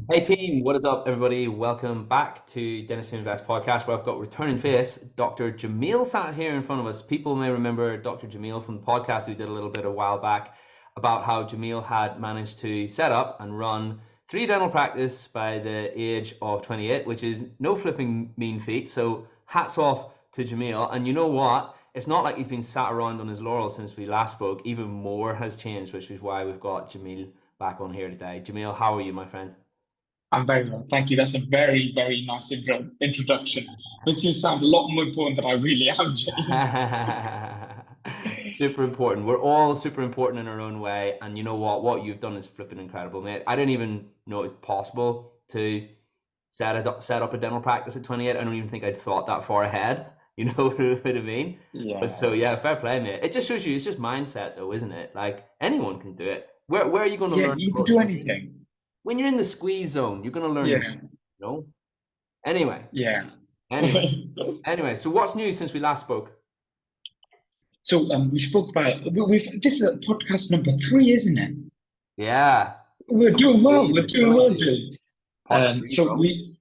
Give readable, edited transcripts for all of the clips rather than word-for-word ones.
Hey team, what is up, everybody? Welcome back to Dennis Who Invest podcast, where I've got returning face Dr. Jamil sat here in front of us. People may remember Dr. Jamil from the podcast we did a little bit a while back about how Jamil had managed to set up and run three dental practice by the age of 28, which is no flipping mean feat. So hats off to Jamil. And you know what? It's not like he's been sat around on his laurels since we last spoke. Even more has changed, which is why we've got Jamil back on here today. Jamil, how are you, my friend? I'm very well. Thank you. That's a very, very nice introduction. Makes you sound a lot more important than I really am, James. Super important. We're all super important in our own way, and you know what? What you've done is flipping incredible, mate. I didn't even know it was possible to set up a dental practice at 28. I don't even think I'd thought that far ahead. You know what I mean? But so Yeah. yeah, fair play, mate. It just shows you it's just mindset, though, isn't it? Like anyone can do it. Where are you going to Yeah, learn you the can most? do anything. When you're in the squeeze zone, you're going to learn the most. Yeah. You know? Anyway, Yeah. anyway, anyway. So what's new since we last spoke? We spoke about this is podcast number three, isn't it? Yeah. We're Number doing well. three, We're the doing well, trilogy. James. Part three, So bro. we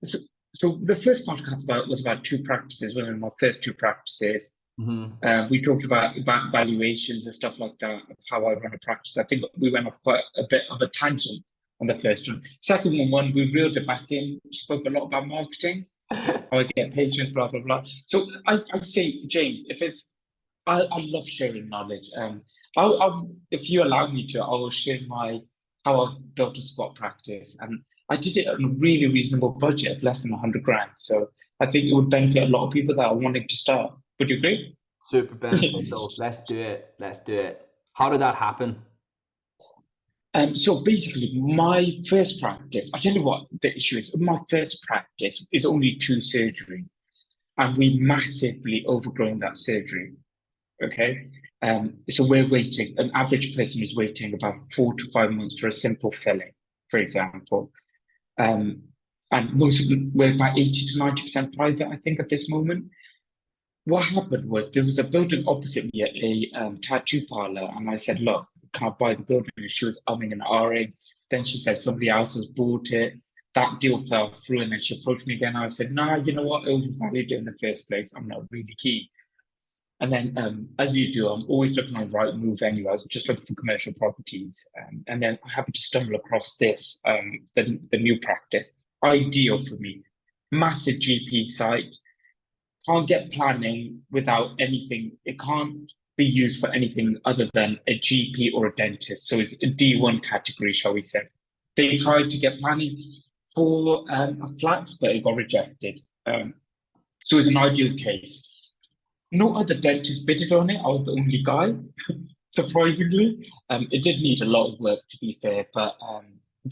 so the first podcast was about two practices. One of my first two practices. Hmm. We talked about valuations and stuff like that, of how I run a practice. I think we went off quite a bit of a tangent on the first one. Second one, we reeled it back in, spoke a lot about marketing, how I get patients, blah, blah, blah. So I say, James, I love sharing knowledge. If you allow me to, I will share how I've built a squat practice. And I did it on a really reasonable budget of less than 100 grand. So I think it would benefit a lot of people that are wanting to start. Would you agree? Super beneficial. Let's do it. Let's do it. How did that happen? So basically, my first practice, I tell you what the issue is. My first practice is only two surgeries, and we massively overgrown that surgery. Okay. So we're waiting, an average person is waiting about 4 to 5 months for a simple filling, for example. Um, and most of them, we're about 80 to 90% private, I think, at this moment. What happened was there was a building opposite me at a tattoo parlor, and I said, "Look, can I buy the building?" And she was umming and ahhing. Then she said somebody else has bought it. That deal fell through, and then she approached me again. I said, "Nah, you know what? I overvalued it in the first place. I'm not really keen." And then, as you do, I'm always looking on Rightmove anyway. I was just looking for commercial properties, and then I happened to stumble across this, the new practice, ideal for me, massive GP site, can't get planning without anything. It can't be used for anything other than a GP or a dentist. So it's a D1 category, shall we say. They tried to get planning for a flat, but it got rejected. So it's an ideal case. No other dentist bidded on it. I was the only guy, surprisingly. It did need a lot of work, to be fair, but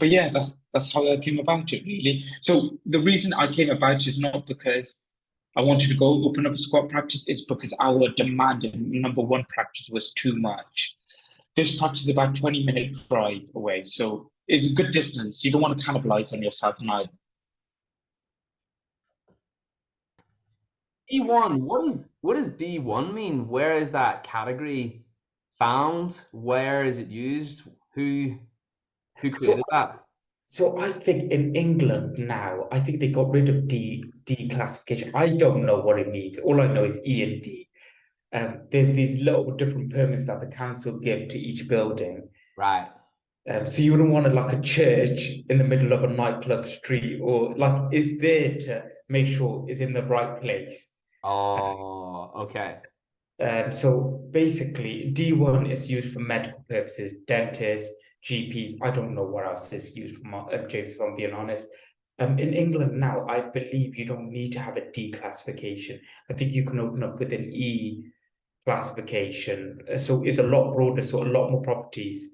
yeah, that's how I came about it, really. So the reason I came about is not because I wanted to go open up a squat practice, is because our demand in number one practice was too much. This practice is about 20-minute drive away, so it's a good distance. You don't want to cannibalize on yourself neither. D1. What does D1 mean? Where is that category found? Where is it used? Who So, created that? so I think in England now, I think they got rid of D classification. I don't know what it means. All I know is E and D. There's these little different permits that the council give to each building. Right. So you wouldn't want to like a church in the middle of a nightclub street, or like is there to make sure it's in the right place. Oh, okay. So basically, D1 is used for medical purposes, dentists, GPs. I don't know what else is used for, James, if I'm being honest. In England now, I believe you don't need to have a D classification. I think you can open up with an E classification. So it's a lot broader, so a lot more properties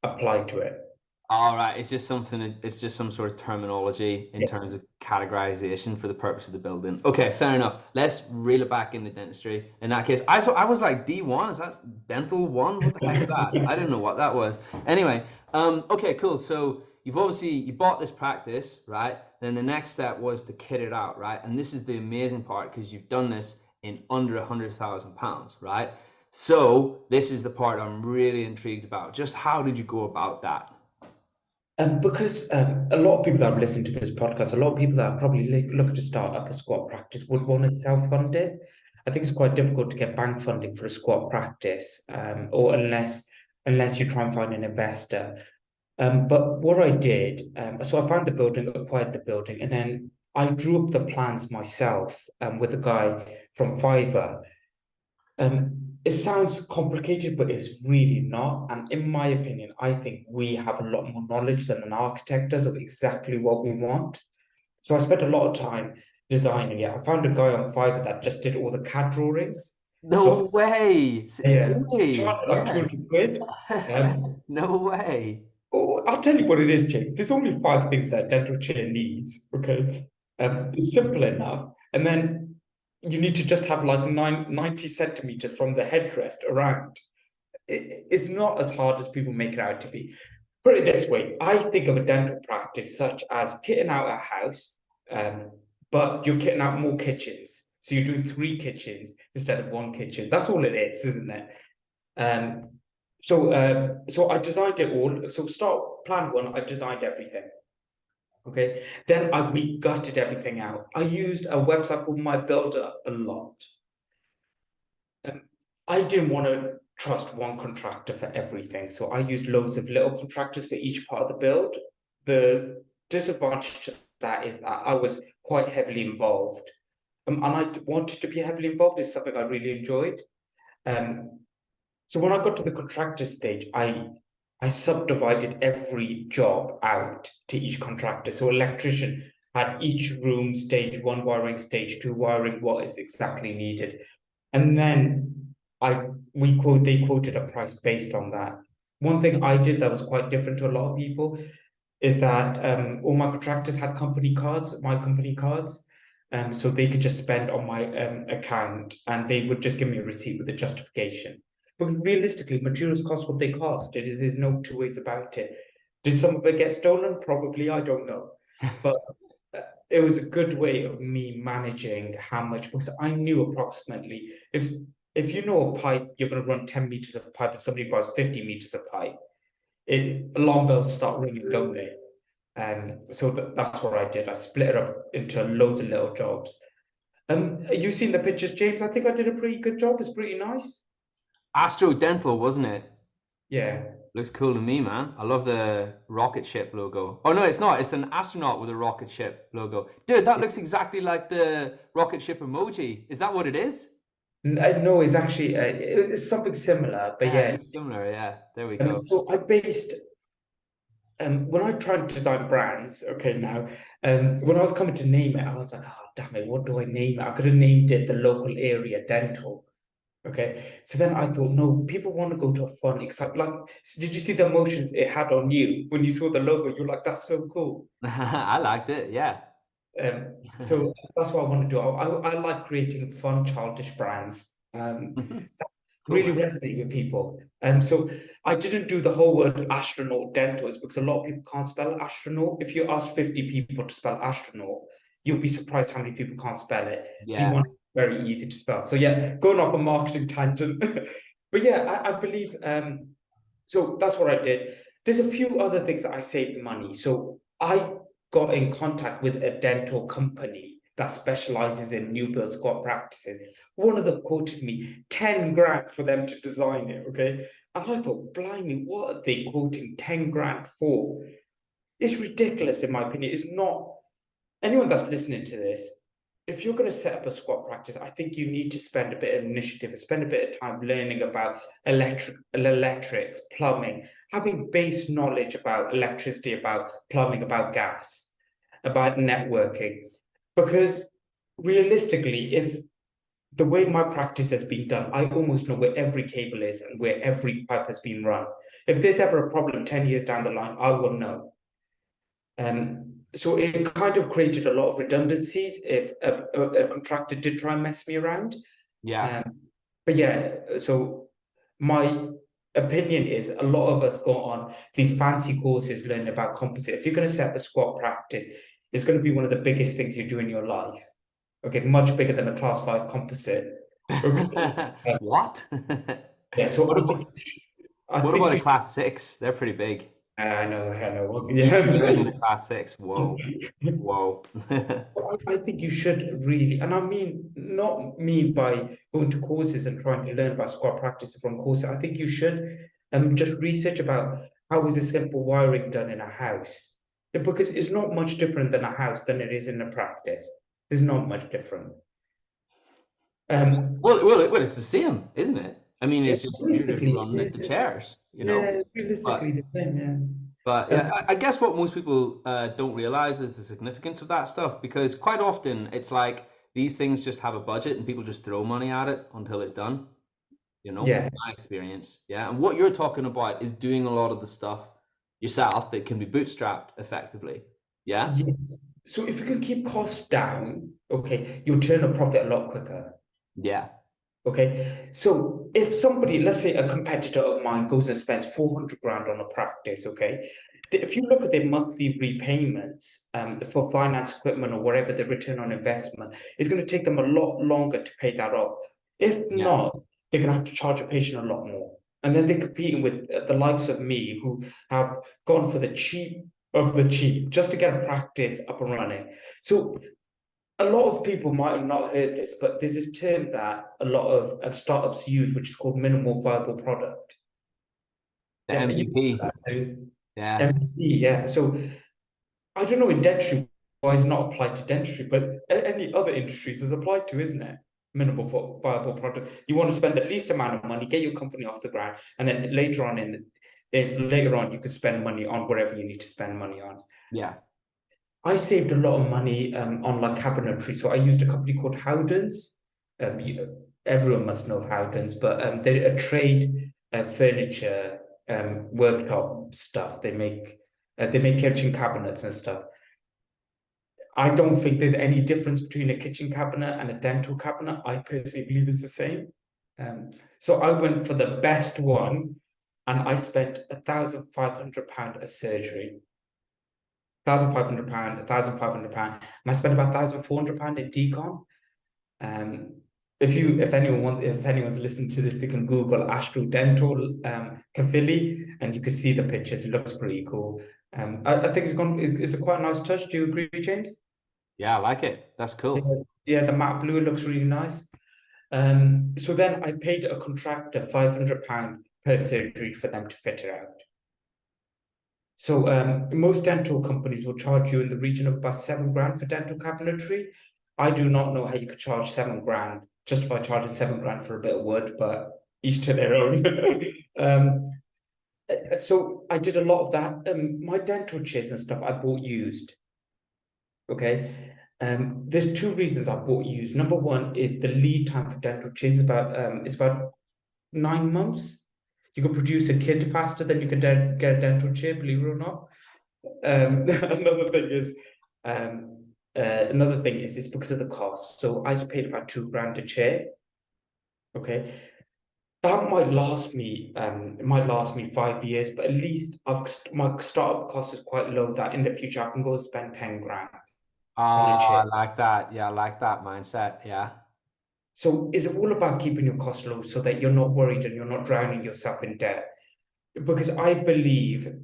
apply to it. All right, it's just something. It's just some sort of terminology in Yeah. terms of categorization for the purpose of the building. Okay, fair enough. Let's reel it back into dentistry. In that case, I thought I was like D1. Is that dental one? What the heck is that? I didn't know what that was. Anyway, okay, cool. So you bought this practice, right? Then the next step was to kit it out, right? And this is the amazing part because you've done this in under £100,000, right? So this is the part I'm really intrigued about. Just how did you go about that? Because a lot of people that have listened to this podcast, a lot of people that are probably looking to start up a squat practice would want to self-fund it. I think it's quite difficult to get bank funding for a squat practice, or unless you try and find an investor. But what I did, so I found the building, acquired the building, and then I drew up the plans myself, with a guy from Fiverr. It sounds complicated, but it's really not. And in my opinion, I think we have a lot more knowledge than an architect does of exactly what we want. So I spent a lot of time designing it. I found a guy on Fiverr that just did all the CAD drawings. No So way. yeah, Really? charged like Yeah. 200 quid. No way. Oh, I'll tell you what it is, James. There's only five things that a dental chair needs. Okay. It's simple enough. And then you need to just have like 90 centimeters from the headrest around. It's not as hard as people make it out to be. Put it this way, I think of a dental practice such as kitting out a house, but you're kitting out more kitchens. So you're doing three kitchens instead of one kitchen. That's all it is, isn't it? Um, so I designed it all. So start plan one, I designed everything. Okay. Then we gutted everything out. I used a website called My Builder a lot. I didn't want to trust one contractor for everything. So I used loads of little contractors for each part of the build. The disadvantage to that is that I was quite heavily involved. And I wanted to be heavily involved. It's something I really enjoyed. So when I got to the contractor stage, I subdivided every job out to each contractor. So electrician had each room, stage one wiring, stage two wiring, what is exactly needed. And then they quoted a price based on that. One thing I did that was quite different to a lot of people is that all my contractors had company cards, my company cards. So they could just spend on my account and they would just give me a receipt with a justification. Because realistically, materials cost what they cost. There's no two ways about it. Did some of it get stolen? Probably, I don't know. But it was a good way of me managing how much, because I knew approximately if you know a pipe, you're going to run 10 meters of pipe and somebody buys 50 meters of pipe, alarm bells start ringing, don't they? So that's what I did. I split it up into loads of little jobs. You seen the pictures, James? I think I did a pretty good job. It's pretty nice. Astro Dental, wasn't it? Yeah. Looks cool to me, man. I love the rocket ship logo. Oh no, it's not. It's an astronaut with a rocket ship logo. Dude, that looks exactly like the rocket ship emoji. Is that what it is? No, it's actually it's something similar, but Yeah, it yeah. looks similar. Yeah, there we go. So I based when I tried to design brands, okay, now, when I was coming to name it, I was like, oh damn it, what do I name it? I could have named it the local area dental. Okay. So then I thought, no, people want to go to a fun, exciting. Like, did you see the emotions it had on you when you saw the logo? You're like, that's so cool. I liked it. Yeah. So that's what I want to do. I like creating fun, childish brands. Cool, Really man. resonate with people. So I didn't do the whole word astronaut dentals because a lot of people can't spell astronaut. If you ask 50 people to spell astronaut, you'll be surprised how many people can't spell it. So you Yeah. want it very easy to spell. So yeah, going off a marketing tangent. But yeah, I believe so that's what I did. There's a few other things that I saved money. So I got in contact with a dental company that specializes in new build squat practices. One of them quoted me 10 grand for them to design it. Okay. And I thought, blimey, what are they quoting 10 grand for? It's ridiculous, in my opinion. It's not anyone that's listening to this. If you're going to set up a squat practice, I think you need to spend a bit of initiative and spend a bit of time learning about electrics, plumbing, having base knowledge about electricity, about plumbing, about gas, about networking. Because realistically, if the way my practice has been done, I almost know where every cable is and where every pipe has been run. If there's ever a problem 10 years down the line, I will know. So it kind of created a lot of redundancies if a contractor did try and mess me around. Yeah. But yeah, so my opinion is a lot of us go on these fancy courses learning about composite. If you're going to set up a squat practice, it's going to be one of the biggest things you do in your life. Okay, much bigger than a class 5 composite. Okay. What? Yeah, so What about I what think about a you class 6? They're pretty big. I know, Living in yeah. the class 6. Whoa. Whoa. I think you should really, and I mean, not mean by going to courses and trying to learn about squat practice from courses. I think you should just research about how is a simple wiring done in a house. Because it's not much different than a house than it is in a practice. There's not much different. Well, it's the same, isn't it? I mean, it's just you're just Realistically, running the chairs, you know. yeah, realistically But the same, yeah. yeah, I guess what most people don't realize is the significance of that stuff because quite often it's like these things just have a budget and people just throw money at it until it's done. You know, Yeah. my experience. Yeah, and what you're talking about is doing a lot of the stuff yourself that can be bootstrapped effectively. Yeah. Yes. So if you can keep costs down, okay, you'll turn a profit a lot quicker. Yeah. Okay, so if somebody, let's say a competitor of mine goes and spends 400 grand on a practice, okay, if you look at their monthly repayments for finance equipment or whatever, the return on investment, it's going to take them a lot longer to pay that off. If Yeah. not, they're going to have to charge a patient a lot more. And then they're competing with the likes of me who have gone for the cheap of the cheap just to get a practice up and running. So a lot of people might have not heard this, but there's this term that a lot of startups use, which is called minimal viable product. The Yeah, MVP. Yeah. MVP, yeah. So I don't know in dentistry why it's not applied to dentistry, but any other industries is applied to, isn't it? Minimal viable product. You want to spend the least amount of money, get your company off the ground, and then later on later on you could spend money on whatever you need to spend money on. Yeah. I saved a lot of money on like cabinetry. So I used a company called Howdens. Everyone must know of Howdens, but they're a trade furniture worktop stuff. They make kitchen cabinets and stuff. I don't think there's any difference between a kitchen cabinet and a dental cabinet. I personally believe it's the same. So I went for the best one, and I spent £1,500 a surgery. £1,500, £1,500, and I spent about £1,400 in decon. If anyone's listening to this, they can Google Astral Dental Cavilli, and you can see the pictures. It looks pretty cool. I think it's a quite nice touch. Do you agree, James? Yeah, I like it. That's cool. Yeah, the matte blue looks really nice. So then I paid a contractor £500 per surgery for them to fit it out. So most dental companies will charge you in the region of about 7 grand for dental cabinetry. I do not know how you could charge 7 grand, justify charging 7 grand for a bit of wood, but each to their own. So I did a lot of that. My dental chairs and stuff I bought used. Okay. There's two reasons I bought used. Number one is the lead time for dental chairs is about 9 months. You can produce a kid faster than you can get a dental chair, believe it or not. Another thing is it's because of the cost. So I just paid about 2 grand a chair. Okay. That might last me, it might last me 5 years, but at least my startup cost is quite low that in the future I can go and spend 10 grand on a Oh, chair. I like that. Yeah, I like that mindset. Yeah. So is it all about keeping your costs low so that you're not worried and you're not drowning yourself in debt? Because I believe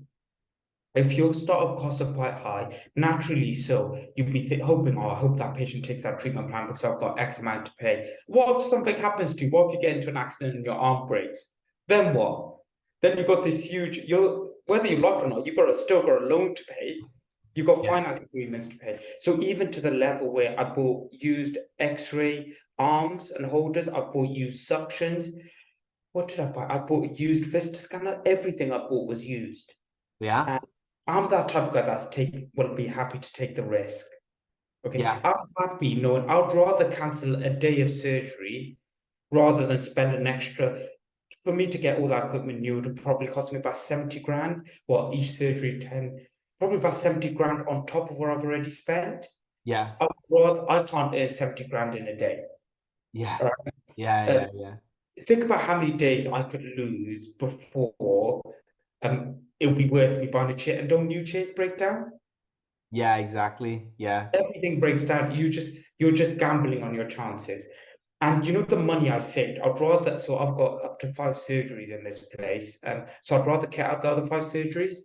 if your startup costs are quite high, naturally so, you'd be hoping, oh, I hope that patient takes that treatment plan because I've got X amount to pay. What if something happens to you? What if you get into an accident and your arm breaks? Then what? Then you've got this huge, whether you like it or not, still got a loan to pay. You've got Yeah. finance agreements to pay. So even to the level where I bought used X-ray arms and holders, I bought used suctions. What did I buy? I bought a used Vista scanner. Everything I bought was used. Yeah. I'm that type of guy will be happy to take the risk. Okay. Yeah. I'm happy knowing I'd rather cancel a day of surgery rather than spend an extra. For me to get all that equipment new, it would probably cost me about 70 grand. Well, each surgery 10, probably about 70 grand on top of what I've already spent. Yeah. I can't earn 70 grand in a day. Yeah. All right? Yeah. Yeah. Think about how many days I could lose before it would be worth me buying a chair. And don't new chairs break down? Yeah, exactly. Yeah. Everything breaks down. You're just gambling on your chances. And you know the money I saved, I'd rather, so I've got up to 5 surgeries in this place. So I'd rather get out the other 5 surgeries.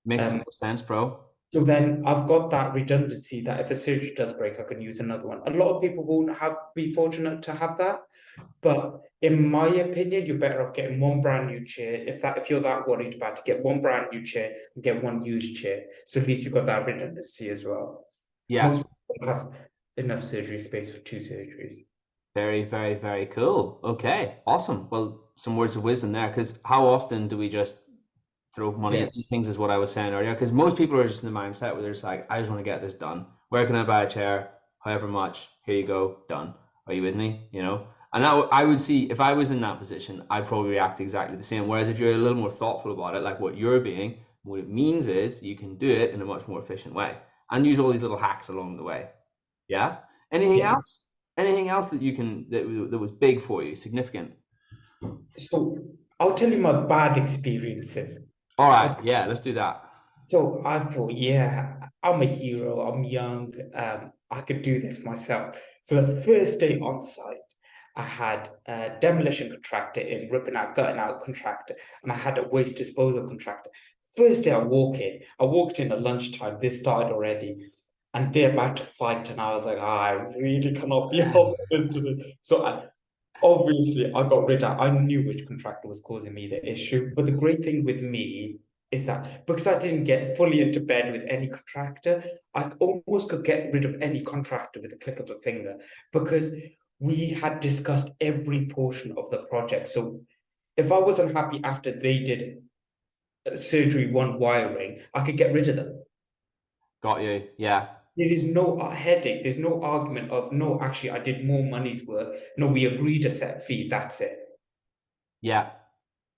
Makes total sense, bro. So then I've got that redundancy that if a surgery does break, I can use another one. A lot of people won't be fortunate to have that. But in my opinion, you're better off getting one brand new chair. If you're that worried about to get one brand new chair and get one used chair. So at least you've got that redundancy as well. Yeah. Most people have enough surgery space for 2 surgeries. Very, very, very cool. Okay, awesome. Well, some words of wisdom there, because how often do we just throw money at these things is what I was saying earlier. Because most people are just in the mindset where they're just like, I just want to get this done. Where can I buy a chair? However much, here you go, done. Are you with me? You know? And that I would see, if I was in that position, I'd probably react exactly the same. Whereas if you're a little more thoughtful about it, like what you're being, what it means is you can do it in a much more efficient way and use all these little hacks along the way. Yeah? Anything else? Anything else that you can, that was big for you, significant? So I'll tell you my bad experiences. All right, yeah, let's do that. So I thought, yeah, I'm a hero. I'm young. I could do this myself. So the first day on site, I had a demolition contractor in, gutting out contractor, and I had a waste disposal contractor. First day I walked in at lunchtime. This started already, and they're about to fight, and I was like, I really cannot be helping this today. So obviously, I got rid of. I knew which contractor was causing me the issue. But the great thing with me is that because I didn't get fully into bed with any contractor, I almost could get rid of any contractor with a click of a finger because we had discussed every portion of the project. So if I wasn't happy after they did surgery 1 wiring, I could get rid of them. Got you. Yeah. There is no headache. There's no argument of, no, actually, I did more money's worth. No, we agreed a set fee. That's it. Yeah.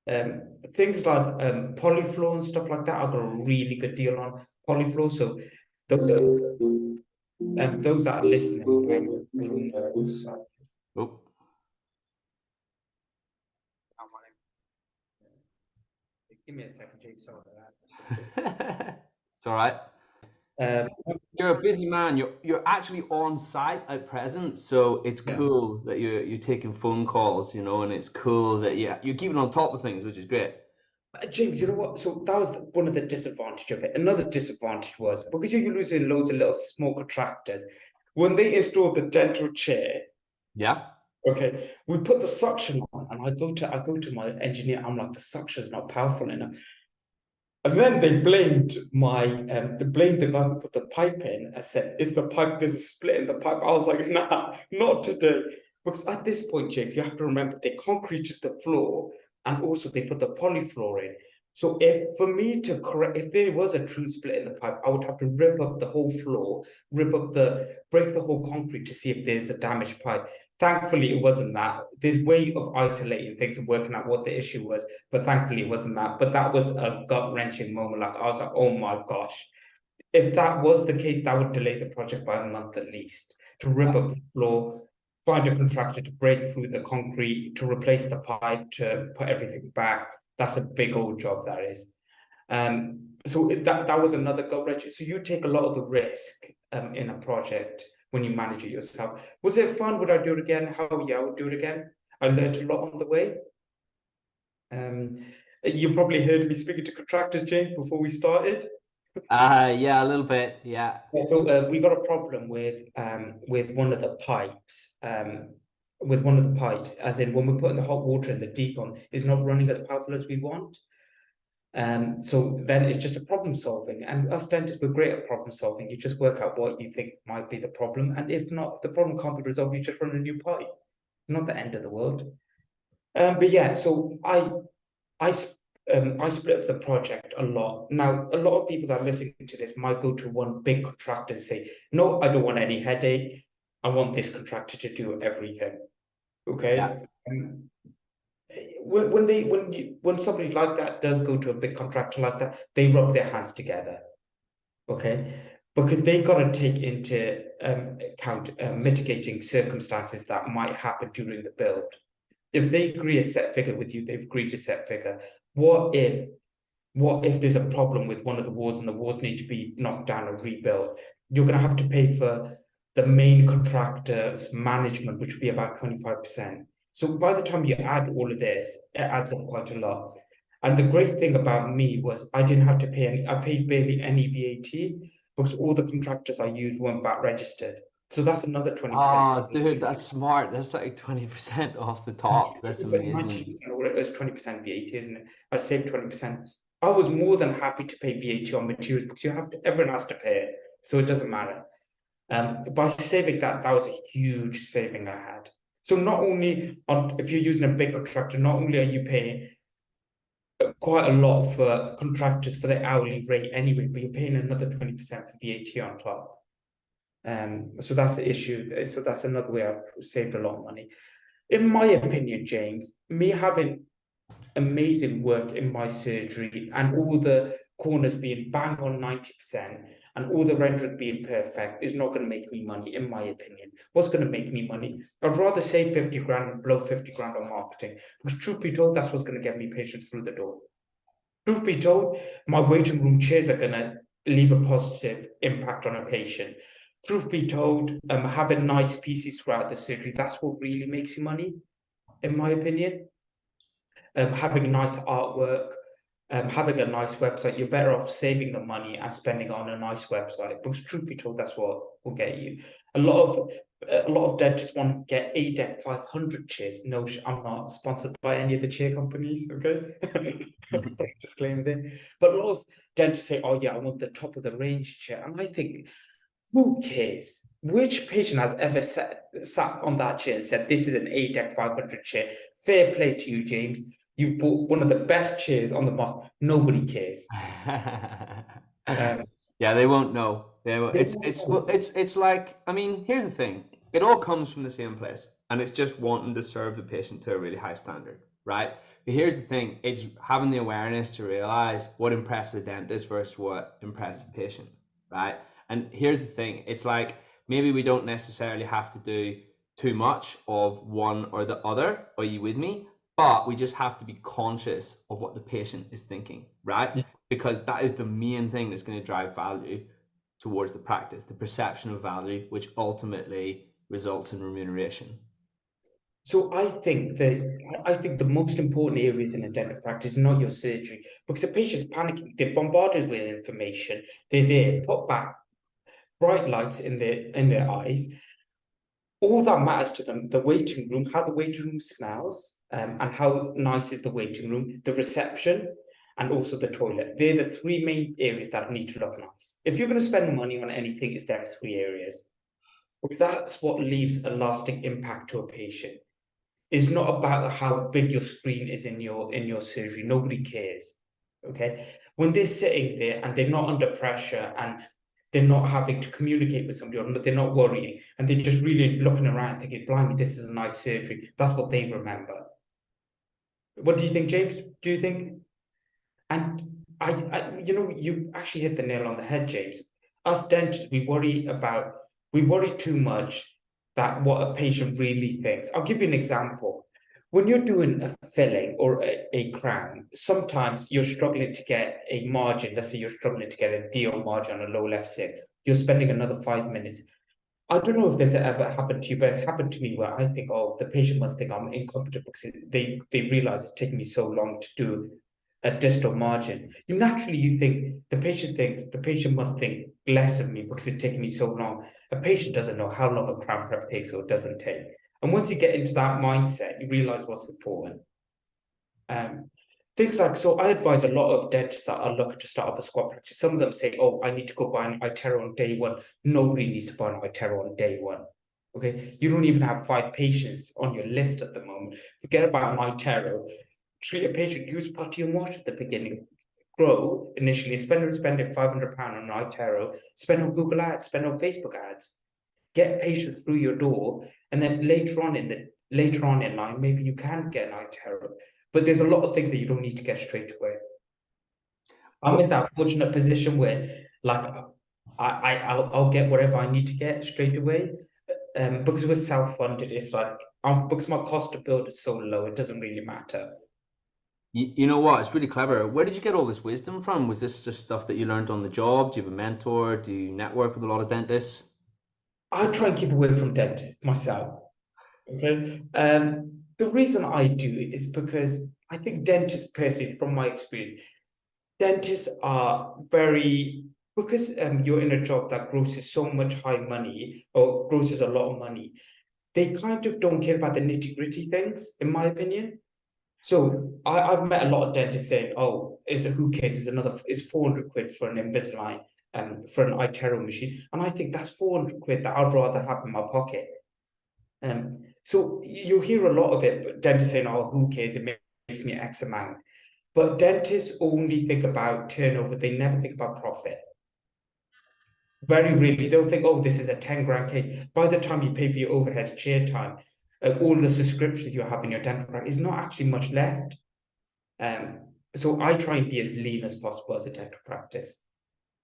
Things like polyflow and stuff like that, I got a really good deal on polyflow. So those that are listening will know. Oh. Give me a second, Jake. Sorry about that. It's all right. You're a busy man. You're actually on site at present, so it's cool that you're taking phone calls, you know, and it's cool that you're keeping on top of things, which is great. James, you know what? So that was one of the disadvantages of it. Another disadvantage was because you're losing loads of little small contractors. When they installed the dental chair, okay, we put the suction on, and I go to my engineer. I'm like, the suction's not powerful enough. And then they blamed the guy who put the pipe in. I said, "Is the pipe? There's a split in the pipe." I was like, "Nah, not today." Because at this point, James, you have to remember they concreted the floor and also they put the polyfloor in. So if there was a true split in the pipe, I would have to rip up the whole floor, break the whole concrete to see if there's a damaged pipe. Thankfully, it wasn't that. There's way of isolating things and working out what the issue was, but thankfully it wasn't that. But that was a gut-wrenching moment. Like I was like, oh my gosh. If that was the case, that would delay the project by a month at least. To rip up the floor, find a contractor to break through the concrete, to replace the pipe, to put everything back. That's a big old job, that is. So that was another gut wrench. So you take a lot of the risk in a project when you manage it yourself. Was it fun? Would I do it again? Yeah, I would do it again. I learned a lot on the way. You probably heard me speaking to contractors, James, before we started. Yeah, a little bit. Yeah. So we got a problem with one of the pipes. With one of the pipes, as in when we're putting the hot water in, the decon is not running as powerful as we want. So then it's just a problem solving, and us dentists, we're great at problem solving. You just work out what you think might be the problem, and if the problem can't be resolved, you just run a new pipe. Not the end of the world. But yeah, so I split up the project a lot. Now, a lot of people that are listening to this might go to one big contractor and say, "No, I don't want any headache. I want this contractor to do everything." Okay. Yeah. When somebody like that does go to a big contractor like that, they rub their hands together, okay, because they got to take into account mitigating circumstances that might happen during the build. If they agree a set figure with you, they've agreed a set figure. What if there's a problem with one of the walls and the walls need to be knocked down and rebuilt? You're going to have to pay for the main contractor's management, which would be about 25%. So by the time you add all of this, it adds up quite a lot. And the great thing about me was I didn't have to pay any, I paid barely any VAT because all the contractors I used weren't VAT registered. So that's another 20%. Oh, dude, that's smart. That's like 20% off the top. That's amazing. 19% or it was 20% VAT, isn't it? I saved 20%. I was more than happy to pay VAT on materials because you have to, everyone has to pay it, so it doesn't matter. By saving that, that was a huge saving I had. So not only on, if you're using a big contractor, not only are you paying quite a lot for contractors for the hourly rate anyway, but you're paying another 20% for VAT on top. So that's the issue. So that's another way I've saved a lot of money. In my opinion, James, me having amazing work in my surgery and all the corners being bang on 90% and all the rendering being perfect is not going to make me money, in my opinion. What's going to make me money? I'd rather save 50 grand and blow 50 grand on marketing, because truth be told, that's what's going to get me patients through the door. Truth be told, my waiting room chairs are going to leave a positive impact on a patient. Truth be told, having nice pieces throughout the surgery, that's what really makes you money, in my opinion. Having nice artwork, having a nice website, you're better off saving the money and spending on a nice website. Because truth be told, that's what will get you. A lot of dentists want to get ADEC 500 chairs. No, I'm not sponsored by any of the chair companies. Okay, disclaimer there. But a lot of dentists say, "Oh yeah, I want the top of the range chair," and I think, who cares? Which patient has ever sat on that chair and said, "This is an ADEC 500 chair"? Fair play to you, James. You've bought one of the best chairs on the market. Nobody cares. Yeah, they won't know. Well, It's like, I mean, here's the thing. It all comes from the same place, and it's just wanting to serve the patient to a really high standard, right? But here's the thing. It's having the awareness to realize what impresses the dentist versus what impresses the patient, right? And here's the thing. It's like maybe we don't necessarily have to do too much of one or the other. Are you with me? But we just have to be conscious of what the patient is thinking, right? Because that is the main thing that's going to drive value towards the practice, the perception of value, which ultimately results in remuneration. so I think the most important areas in a dental practice is not your surgery, because the patient's panicking, they're bombarded with information, they're there, put back bright lights in their eyes. All that matters to them, the waiting room, how the waiting room smells, and how nice is the waiting room, the reception, and also the toilet. They're the three main areas that need to look nice. If you're going to spend money on anything, it's them three areas, because that's what leaves a lasting impact to a patient. It's not about how big your screen is in your surgery. Nobody cares. Okay. When they're sitting there and they're not under pressure and they're not having to communicate with somebody, or they're not worrying, and they're just really looking around thinking, blimey, this is a nice surgery. That's what they remember. What do you think, James? Do you think? And you actually hit the nail on the head, James. Us dentists, we worry too much that what a patient really thinks. I'll give you an example. When you're doing a filling or a crown, sometimes you're struggling to get a margin. Let's say you're struggling to get a DO margin on a low left sit. You're spending another 5 minutes. I don't know if this ever happened to you, but it's happened to me where I think, oh, the patient must think I'm incompetent because they realize it's taking me so long to do a distal margin. You think the patient must think less of me because it's taking me so long. A patient doesn't know how long a crown prep takes or doesn't take. And once you get into that mindset, you realize what's important. Things like, so I advise a lot of dentists that are looking to start up a squat practice. Some of them say, oh, I need to go buy an iTero on day one. Nobody needs to buy an iTero on day one. Okay. You don't even have 5 patients on your list at the moment. Forget about an iTero. Treat a patient, use putty and wash at the beginning. Grow initially, spending £500 on an iTero, spend on Google ads, spend on Facebook ads. Get patients through your door, and then later on in line, maybe you can get an iTero. But there's a lot of things that you don't need to get straight away. I'm in that fortunate position where, like, I'll get whatever I need to get straight away. Because we're self-funded, it's like, because my cost to build is so low, it doesn't really matter. You know what? It's really clever. Where did you get all this wisdom from? Was this just stuff that you learned on the job? Do you have a mentor? Do you network with a lot of dentists? I try and keep away from dentists myself. Okay. The reason I do it is because I think dentists, personally, from my experience, dentists are very, because you're in a job that grosses so much high money or grosses a lot of money, they kind of don't care about the nitty-gritty things, in my opinion. So I've met a lot of dentists saying, "Oh, who cares? It's 400 quid for an Invisalign, for an iTero machine," and I think that's 400 quid that I'd rather have in my pocket. So you hear a lot of it, but dentists saying, "Oh, who cares? It makes me X amount." But dentists only think about turnover. They never think about profit. Very rarely. They'll think, "Oh, this is a 10 grand case." By the time you pay for your overhead, chair time, all the subscriptions you have in your dental practice, is not actually much left. So I try and be as lean as possible as a dental practice.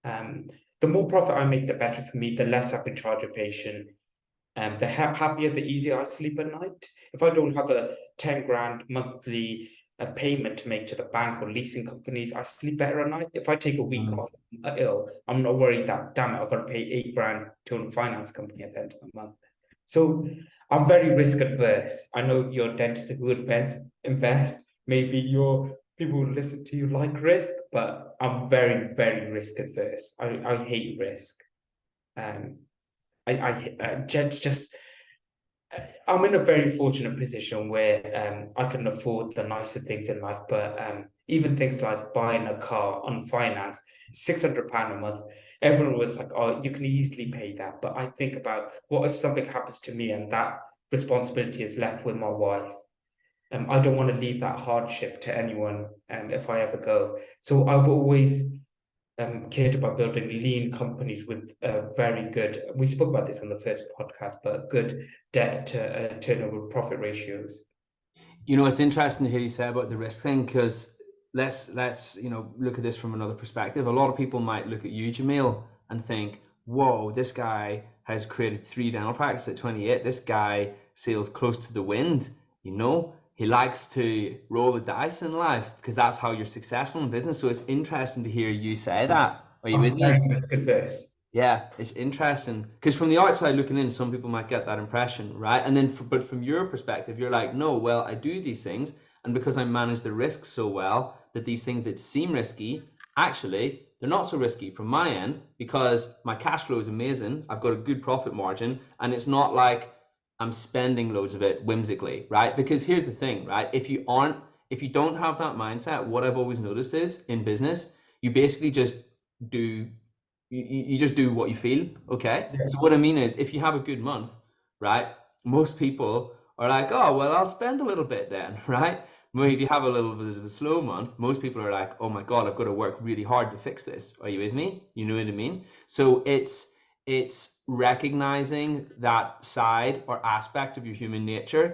The more profit I make, the better for me, the less I can charge a patient. The happier, the easier I sleep at night. If I don't have a 10 grand monthly payment to make to the bank or leasing companies, I sleep better at night. If I take a week off ill, I'm not worried that, damn it, I've got to pay 8 grand to a finance company at the end of the month. So I'm very risk adverse. I know your dentist who invest. Maybe your people who listen to you like risk, but I'm very, very risk adverse. I hate risk. I'm in a very fortunate position where I can afford the nicer things in life, but even things like buying a car on finance, £600 a month, everyone was like, "Oh, you can easily pay that." But I think about, what if something happens to me and that responsibility is left with my wife? I don't want to leave that hardship to anyone if I ever go. So I've always cared about building lean companies with very good, we spoke about this on the first podcast, but good debt to turnover profit ratios. It's interesting to hear you say about the risk thing, because let's look at this from another perspective. A lot of people might look at you, Jamil, and think, "Whoa, this guy has created 3 dental practices at 28. This guy sails close to the wind. He likes to roll the dice in life because that's how you're successful in business." So it's interesting to hear you say that. Are you with me? Very risk adverse. Yeah, it's interesting because from the outside looking in, some people might get that impression, right? And then, but from your perspective, you're like, "No, well, I do these things, and because I manage the risk so well, that these things that seem risky, actually, they're not so risky from my end because my cash flow is amazing. I've got a good profit margin, and it's not like I'm spending loads of it whimsically, right?" Because here's the thing, right? If you don't have that mindset, what I've always noticed is in business, you basically just do you just do what you feel, okay? Yeah. So what I mean is, if you have a good month, right, most people are like, "Oh, well, I'll spend a little bit then," right? Well, if you have a little bit of a slow month, most people are like, "Oh my God, I've got to work really hard to fix this." Are you with me? You know what I mean? So it's recognizing that side or aspect of your human nature,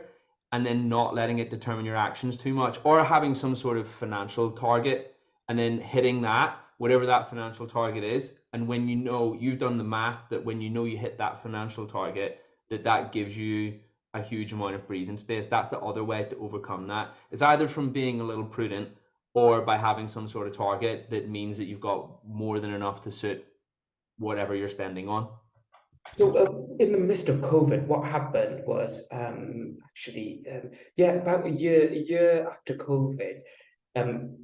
and then not letting it determine your actions too much, or having some sort of financial target and then hitting that, whatever that financial target is. And when you've done the math, that when you hit that financial target, that gives you a huge amount of breathing space. That's the other way to overcome that. It's either from being a little prudent, or by having some sort of target that means that you've got more than enough to suit whatever you're spending on. So in the midst of COVID, what happened was about a year after COVID, um,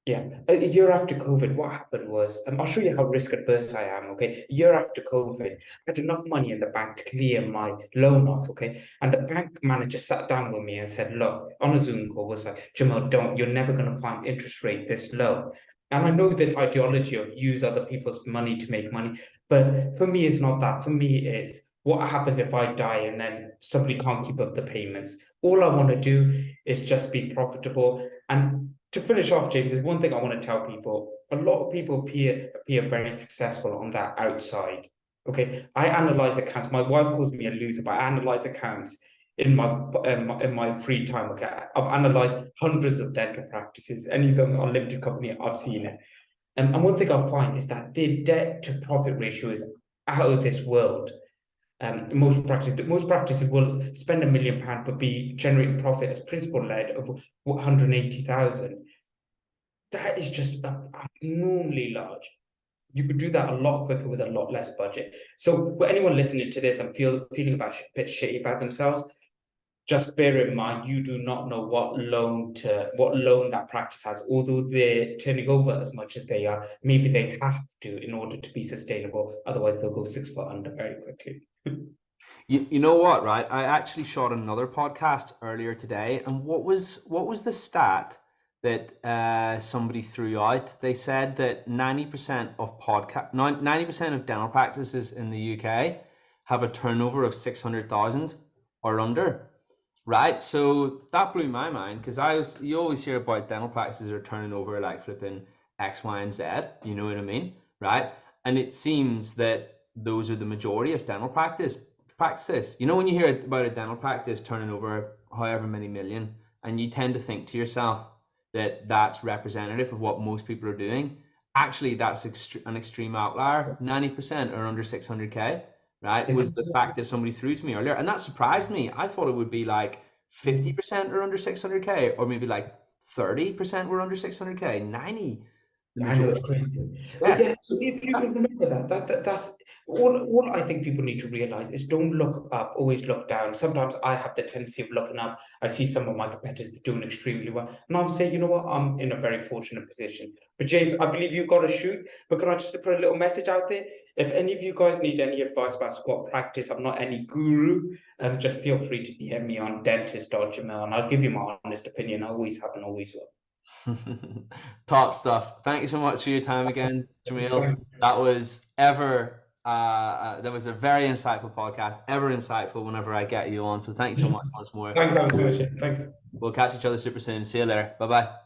a year after COVID, what happened was, I'll show you how risk adverse I am, okay? A year after COVID, I had enough money in the bank to clear my loan off, okay? And the bank manager sat down with me and said, "Look," on a Zoom call, was like, "Jamal, you're never going to find interest rate this low." And I know this ideology of use other people's money to make money, but for me, it's not that. For me, it's what happens if I die and then somebody can't keep up the payments. All I want to do is just be profitable. And to finish off, James, there's one thing I want to tell people. A lot of people appear very successful on that outside. Okay, I analyze accounts. My wife calls me a loser, but I analyze accounts in my free time. Okay, I've analyzed hundreds of dental practices. Any of them are limited company, I've seen it. And one thing I find is that their debt to profit ratio is out of this world. Most practices will spend £1 million but be generating profit as principal led of 180,000. That is just abnormally large. You could do that a lot quicker with a lot less budget. So for anyone listening to this and feeling a bit shitty about themselves, just bear in mind, you do not know what loan that practice has. Although they're turning over as much as they are, maybe they have to in order to be sustainable. Otherwise, they'll go 6 foot under very quickly. You know what, right? I actually shot another podcast earlier today, and what was the stat that somebody threw out? They said that 90% of 90% of dental practices in the UK have a turnover of 600,000 or under, right? So that blew my mind, because you always hear about dental practices are turning over like flipping X, Y, and Z, you know what I mean, right? And it seems that those are the majority of dental practices. You know, when you hear about a dental practice turning over however many million, and you tend to think to yourself that that's representative of what most people are doing. Actually, that's an extreme outlier. 90% are under 600K, right? Was the fact that somebody threw to me earlier, and that surprised me. I thought it would be like 50% are under 600K, or maybe like 30% were under 600K. 90. I know it's crazy. But Yeah. yeah, so if you can remember that's all I think people need to realize is don't look up, always look down. Sometimes I have the tendency of looking up. I see some of my competitors doing extremely well. And I'm saying, you know what, I'm in a very fortunate position. But James, I believe you've got to shoot. But can I just put a little message out there? If any of you guys need any advice about squat practice, I'm not any guru. Just feel free to DM me on dentist.jamil, and I'll give you my honest opinion. I always have and always will. Top stuff. Thank you so much for your time again, Jamil. That was that was a very insightful podcast, ever insightful whenever I get you on. So thank you so much once more. Thanks, Alex. Thanks. We'll catch each other super soon. See you later. Bye bye.